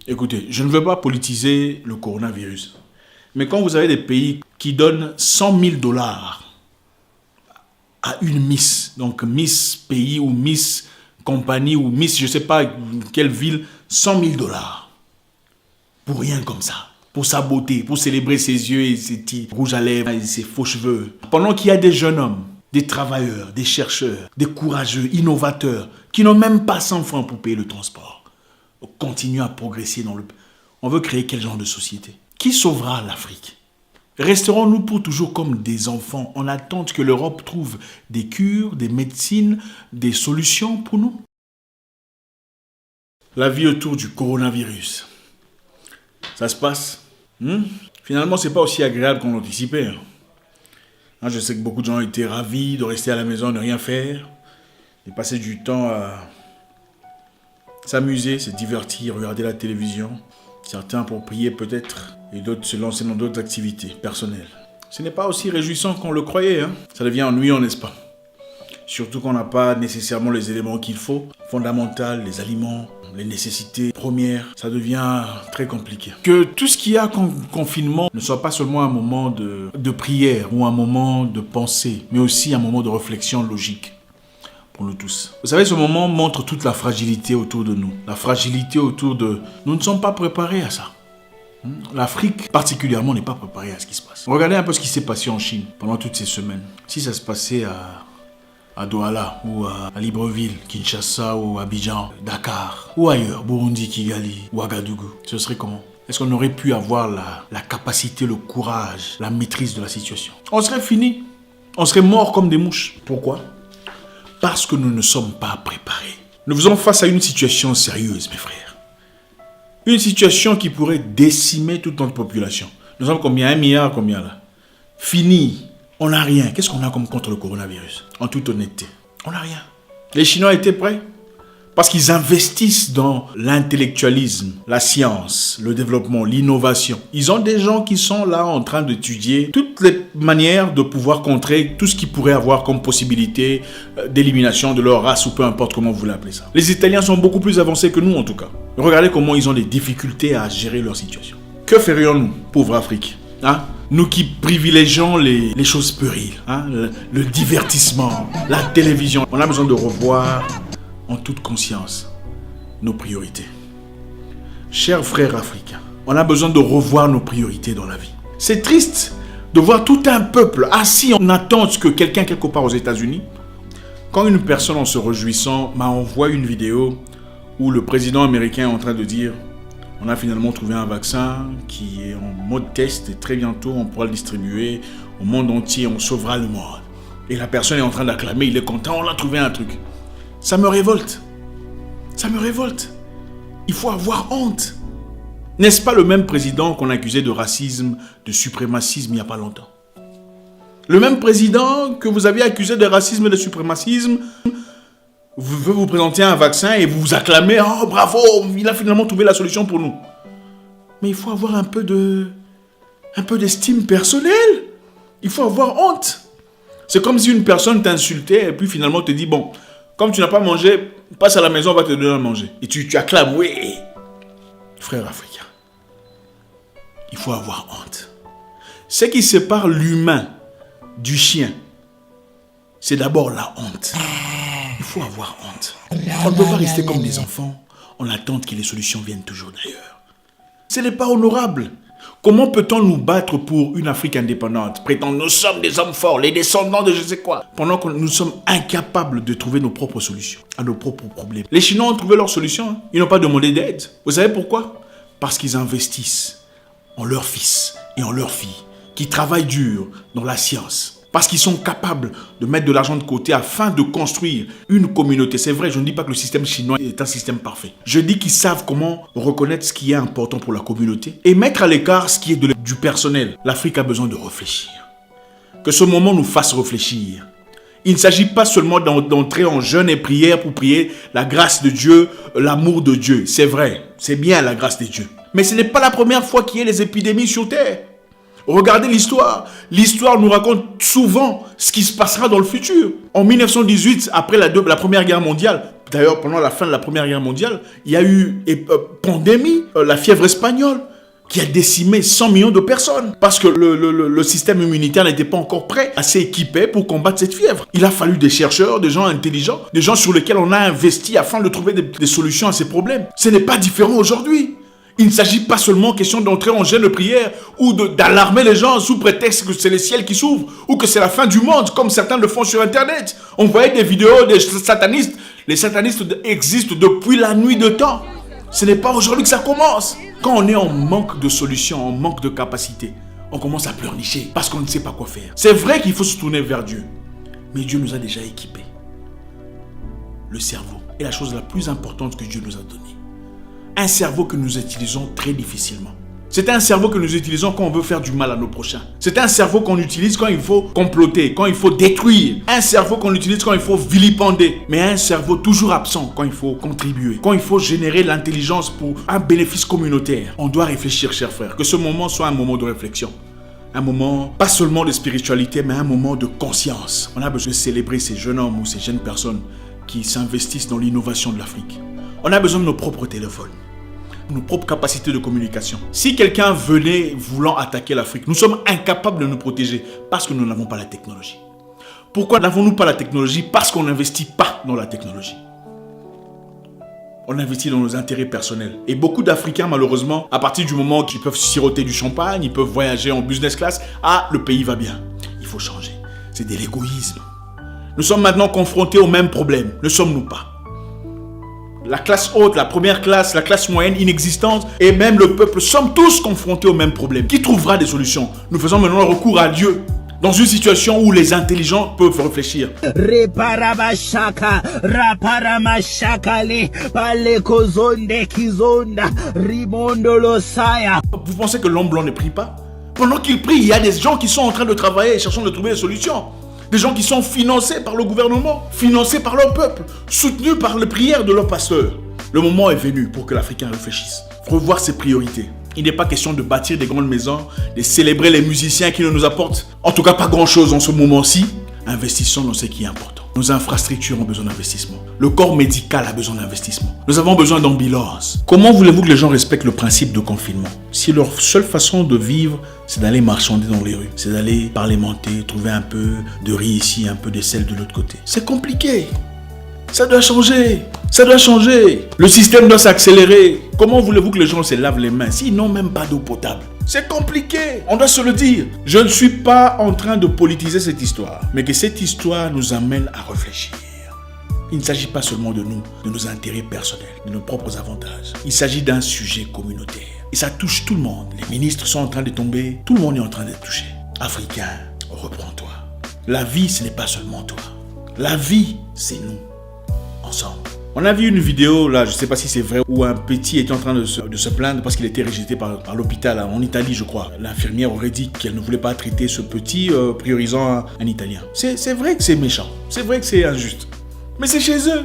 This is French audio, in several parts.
Écoutez, je ne veux pas politiser le coronavirus. Mais quand vous avez des pays qui donnent 100 000 dollars à une Miss, donc Miss pays ou Miss compagnie ou Miss je ne sais pas quelle ville, 100 000 dollars. Pour rien comme ça. Pour sa beauté, pour célébrer ses yeux et ses petits rouges à lèvres et ses faux cheveux. Pendant qu'il y a des jeunes hommes, des travailleurs, des chercheurs, des courageux, innovateurs, qui n'ont même pas 100 francs pour payer le transport. On continue à progresser dans le... On veut créer quel genre de société? Qui sauvera l'Afrique? Resterons-nous pour toujours comme des enfants en attente que l'Europe trouve des cures, des médecines, des solutions pour nous? La vie autour du coronavirus. Ça se passe. Finalement, c'est pas aussi agréable qu'on l'anticipait. Je sais que beaucoup de gens étaient ravis de rester à la maison, de rien faire, de passer du temps à s'amuser, se divertir, regarder la télévision. Certains pour prier peut-être, et d'autres se lancer dans d'autres activités personnelles. Ce n'est pas aussi réjouissant qu'on le croyait. Ça devient ennuyant, n'est-ce pas? Surtout qu'on n'a pas nécessairement les éléments qu'il faut, fondamentaux, les aliments, les nécessités premières, ça devient très compliqué. Que tout ce qu'il y a comme confinement ne soit pas seulement un moment de prière ou un moment de pensée, mais aussi un moment de réflexion logique pour nous tous. Vous savez, ce moment montre toute la fragilité autour de nous, la fragilité autour de... Nous ne sommes pas préparés à ça. L'Afrique, particulièrement, n'est pas préparée à ce qui se passe. Regardez un peu ce qui s'est passé en Chine pendant toutes ces semaines. Si ça se passait à Douala, ou à Libreville, Kinshasa, ou Abidjan, Dakar, ou ailleurs, Burundi, Kigali, Ouagadougou, ce serait comment? Est-ce qu'on aurait pu avoir la capacité, le courage, la maîtrise de la situation? On serait fini. On serait morts comme des mouches. Pourquoi? Parce que nous ne sommes pas préparés. Nous faisons face à une situation sérieuse, mes frères. Une situation qui pourrait décimer toute notre population. Nous sommes combien? 1 milliard, combien là? Fini. On n'a rien. Qu'est-ce qu'on a comme contre le coronavirus? En toute honnêteté, on n'a rien. Les Chinois étaient prêts parce qu'ils investissent dans l'intellectualisme, la science, le développement, l'innovation. Ils ont des gens qui sont là en train d'étudier toutes les manières de pouvoir contrer tout ce qu'ils pourraient avoir comme possibilité d'élimination de leur race ou peu importe comment vous l'appelez ça. Les Italiens sont beaucoup plus avancés que nous en tout cas. Regardez comment ils ont des difficultés à gérer leur situation. Que ferions-nous, pauvre Afrique? Nous qui privilégions les choses puériles, le divertissement, la télévision. On a besoin de revoir en toute conscience nos priorités. Chers frères africains, on a besoin de revoir nos priorités dans la vie. C'est triste de voir tout un peuple assis en attente que quelqu'un quelque part aux États-Unis, quand une personne en se réjouissant m'a envoyé une vidéo où le président américain est en train de dire: on a finalement trouvé un vaccin qui est en mode test et très bientôt on pourra le distribuer au monde entier, on sauvera le monde. Et la personne est en train d'acclamer, il est content, on a trouvé un truc. Ça me révolte. Ça me révolte. Il faut avoir honte. N'est-ce pas le même président qu'on accusait de racisme, de suprémacisme il n'y a pas longtemps? Le même président que vous aviez accusé de racisme et de suprémacisme veut vous présenter un vaccin et vous vous acclamez: oh bravo, il a finalement trouvé la solution pour nous. Mais il faut avoir un peu d'estime personnelle. Il faut avoir honte. C'est comme si une personne t'insultait et puis finalement te dit: bon, comme tu n'as pas mangé, passe à la maison, on va te donner à manger. Et tu acclames: oui. Frère africain, il faut avoir honte. Ce qui sépare l'humain du chien, c'est d'abord la honte. Il faut avoir honte. On ne peut pas rester comme des enfants en attente que les solutions viennent toujours d'ailleurs. Ce n'est pas honorable. Comment peut-on nous battre pour une Afrique indépendante, prétendre nous sommes des hommes forts, les descendants de je sais quoi, pendant que nous sommes incapables de trouver nos propres solutions à nos propres problèmes? Les Chinois ont trouvé leur solution. Ils n'ont pas demandé d'aide. Vous savez pourquoi? Parce qu'ils investissent en leurs fils et en leurs filles qui travaillent dur dans la science. Parce qu'ils sont capables de mettre de l'argent de côté afin de construire une communauté. C'est vrai, je ne dis pas que le système chinois est un système parfait. Je dis qu'ils savent comment reconnaître ce qui est important pour la communauté et mettre à l'écart ce qui est du personnel. L'Afrique a besoin de réfléchir. Que ce moment nous fasse réfléchir. Il ne s'agit pas seulement d'entrer en jeûne et prière pour prier la grâce de Dieu, l'amour de Dieu. C'est vrai, c'est bien la grâce de Dieu. Mais ce n'est pas la première fois qu'il y a les épidémies sur Terre. Regardez l'histoire. L'histoire nous raconte souvent ce qui se passera dans le futur. En 1918, après la Première Guerre mondiale, D'ailleurs, pendant la fin de la Première Guerre mondiale, il y a eu pandémie, la fièvre espagnole, qui a décimé 100 millions de personnes parce que le système immunitaire n'était pas encore prêt, assez équipé pour combattre cette fièvre. Il a fallu des chercheurs, des gens intelligents, des gens sur lesquels on a investi afin de trouver des solutions à ces problèmes. Ce n'est pas différent aujourd'hui. Il ne s'agit pas seulement question d'entrer en jeûne de prière ou d'alarmer les gens sous prétexte que c'est le ciel qui s'ouvre ou que c'est la fin du monde, comme certains le font sur Internet. On voyait des vidéos des satanistes. Les satanistes existent depuis la nuit de temps. Ce n'est pas aujourd'hui que ça commence. Quand on est en manque de solutions, en manque de capacité, on commence à pleurnicher parce qu'on ne sait pas quoi faire. C'est vrai qu'il faut se tourner vers Dieu. Mais Dieu nous a déjà équipés. Le cerveau est la chose la plus importante que Dieu nous a donnée. Un cerveau que nous utilisons très difficilement. C'est un cerveau que nous utilisons quand on veut faire du mal à nos prochains. C'est un cerveau qu'on utilise quand il faut comploter, quand il faut détruire. Un cerveau qu'on utilise quand il faut vilipender. Mais un cerveau toujours absent quand il faut contribuer. Quand il faut générer l'intelligence pour un bénéfice communautaire. On doit réfléchir, chers frères. Que ce moment soit un moment de réflexion. Un moment, pas seulement de spiritualité, mais un moment de conscience. On a besoin de célébrer ces jeunes hommes ou ces jeunes personnes qui s'investissent dans l'innovation de l'Afrique. On a besoin de nos propres téléphones. Nos propres capacités de communication. Si quelqu'un venait voulant attaquer l'Afrique, nous sommes incapables de nous protéger parce que nous n'avons pas la technologie. Pourquoi n'avons-nous pas la technologie? Parce qu'on n'investit pas dans la technologie. On investit dans nos intérêts personnels. Et beaucoup d'Africains, malheureusement, à partir du moment qu'ils peuvent siroter du champagne, ils peuvent voyager en business class, le pays va bien. Il faut changer. C'est de l'égoïsme. Nous sommes maintenant confrontés au même problème. Ne sommes-nous pas? La classe haute, la première classe, la classe moyenne inexistante et même le peuple sommes tous confrontés au même problème. Qui trouvera des solutions? Nous faisons maintenant recours à Dieu dans une situation où les intelligents peuvent réfléchir. Vous pensez que l'homme blanc ne prie pas? Pendant qu'il prie, il y a des gens qui sont en train de travailler, cherchant de trouver des solutions. Des gens qui sont financés par le gouvernement, financés par leur peuple, soutenus par les prières de leurs pasteurs. Le moment est venu pour que l'Africain réfléchisse, revoir ses priorités. Il n'est pas question de bâtir des grandes maisons, de célébrer les musiciens qui ne nous apportent en tout cas pas grand-chose en ce moment-ci. Investissons dans ce qui est important. Nos infrastructures ont besoin d'investissement. Le corps médical a besoin d'investissement. Nous avons besoin d'ambulances. Comment voulez-vous que les gens respectent le principe de confinement si leur seule façon de vivre, c'est d'aller marchander dans les rues, c'est d'aller parlementer, trouver un peu de riz ici, un peu de sel de l'autre côté? C'est compliqué. Ça doit changer. Ça doit changer. Le système doit s'accélérer. Comment voulez-vous que les gens se lavent les mains s'ils n'ont même pas d'eau potable? C'est compliqué, on doit se le dire. Je ne suis pas en train de politiser cette histoire, mais que cette histoire nous amène à réfléchir. Il ne s'agit pas seulement de nous, de nos intérêts personnels, de nos propres avantages. Il s'agit d'un sujet communautaire. Et ça touche tout le monde. Les ministres sont en train de tomber, tout le monde est en train d'être touché. Africain, reprends-toi. La vie, ce n'est pas seulement toi. La vie, c'est nous, ensemble. On a vu une vidéo, là, je ne sais pas si c'est vrai, où un petit était en train de se plaindre parce qu'il était rejeté par l'hôpital, en Italie, je crois. L'infirmière aurait dit qu'elle ne voulait pas traiter ce petit, priorisant un Italien. C'est vrai que c'est méchant, c'est vrai que c'est injuste. Mais c'est chez eux,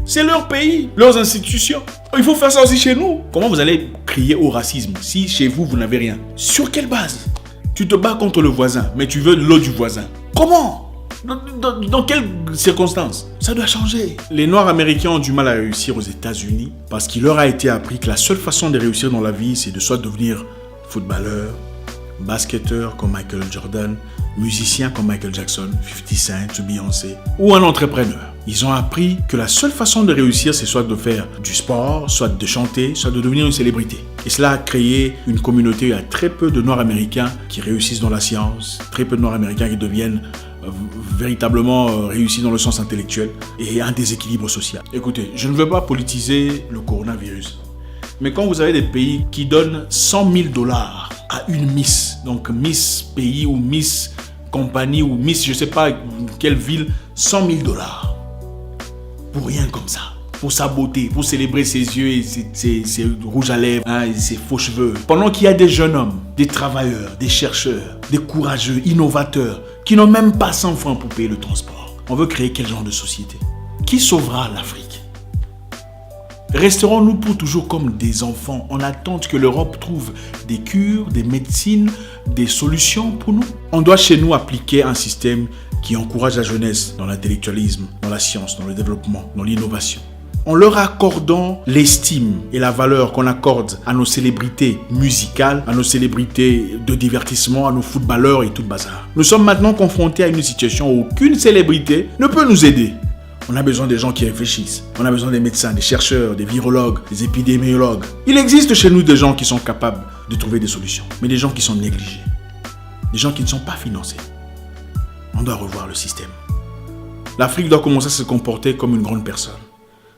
c'est leur pays, leurs institutions. Il faut faire ça aussi chez nous. Comment vous allez crier au racisme si chez vous, vous n'avez rien? Sur quelle base? Tu te bats contre le voisin, mais tu veux l'eau du voisin. Comment? Dans quelles circonstances? Ça doit changer. Les Noirs américains ont du mal à réussir aux États-Unis parce qu'il leur a été appris que la seule façon de réussir dans la vie, c'est de soit devenir footballeur, basketteur comme Michael Jordan, musicien comme Michael Jackson, 50 Cent, Beyoncé, ou un entrepreneur. Ils ont appris que la seule façon de réussir, c'est soit de faire du sport, soit de chanter, soit de devenir une célébrité. Et cela a créé une communauté. Il y a très peu de Noirs américains qui réussissent dans la science, très peu de Noirs américains qui deviennent véritablement réussis dans le sens intellectuel et un déséquilibre social. Écoutez, je ne veux pas politiser le coronavirus, mais quand vous avez des pays qui donnent 100 000 $ à une Miss, donc Miss pays ou Miss compagnie ou Miss je ne sais pas quelle ville, 100 000 $, pour rien comme ça, pour sa beauté, pour célébrer ses yeux et ses rouges à lèvres, et ses faux cheveux. Pendant qu'il y a des jeunes hommes, des travailleurs, des chercheurs, des courageux, innovateurs, qui n'ont même pas 100 francs pour payer le transport. On veut créer quel genre de société? Qui sauvera l'Afrique? Resterons-nous pour toujours comme des enfants en attente que l'Europe trouve des cures, des médecines, des solutions pour nous? On doit chez nous appliquer un système qui encourage la jeunesse dans l'intellectualisme, dans la science, dans le développement, dans l'innovation. en leur accordant l'estime et la valeur qu'on accorde à nos célébrités musicales, à nos célébrités de divertissement, à nos footballeurs et tout le bazar. Nous sommes maintenant confrontés à une situation où aucune célébrité ne peut nous aider. On a besoin des gens qui réfléchissent. On a besoin des médecins, des chercheurs, des virologues, des épidémiologues. Il existe chez nous des gens qui sont capables de trouver des solutions, mais des gens qui sont négligés, des gens qui ne sont pas financés. On doit revoir le système. L'Afrique doit commencer à se comporter comme une grande personne,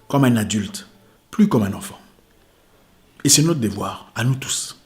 comme un adulte, plus comme un enfant. Et c'est notre devoir, à nous tous.